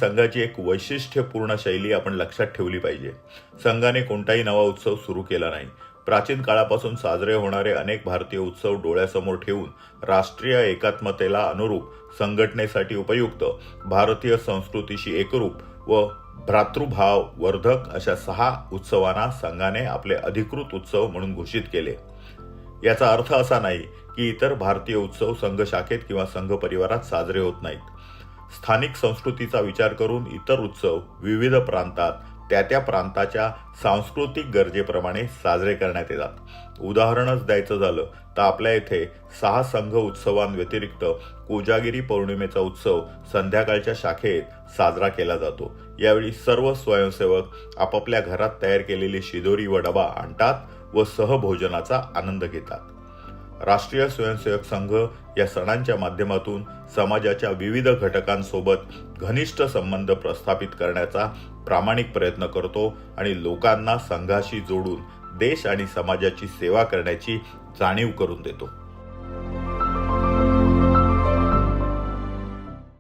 संघाची एक वैशिष्ट्यपूर्ण शैली आपण लक्षात ठेवली पाहिजे. संघाने कोणताही नवा उत्सव सुरू केला नाही. प्राचीन काळापासून साजरे होणारे अनेक भारतीय उत्सव डोळ्यासमोर ठेवून राष्ट्रीय एकात्मतेला अनुरूप, संघटनेसाठी उपयुक्त, भारतीय संस्कृतीशी एकरूप व भ्रातृभाव वर्धक अशा 6 उत्सवांना संघाने आपले अधिकृत उत्सव म्हणून घोषित केले. याचा अर्थ असा नाही की इतर भारतीय उत्सव संघ शाखेत किंवा संघ परिवारात साजरे होत नाहीत. स्थानिक संस्कृतीचा विचार करून इतर उत्सव विविध प्रांतात त्या प्रांताच्या सांस्कृतिक गरजेप्रमाणे साजरे करण्यात येतात. उदाहरणच द्यायचं झालं तर आपल्या येथे 6 संघ उत्सवांव्यतिरिक्त कोजागिरी पौर्णिमेचा उत्सव संध्याकाळच्या शाखेत साजरा केला जातो. यावेळी सर्व स्वयंसेवक आपापल्या घरात तयार केलेली शिदोरी व डबा आणतात व सहभोजनाचा आनंद घेतात. राष्ट्रीय स्वयंसेवक संघ या सणांच्या माध्यमातून समाजाच्या विविध घटकांसोबत घनिष्ठ संबंध प्रस्थापित करण्याचा प्रामाणिक प्रयत्न करतो आणि लोकांना संघाशी जोडून देश आणि समाजाची सेवा करण्याची जाणीव करून देतो.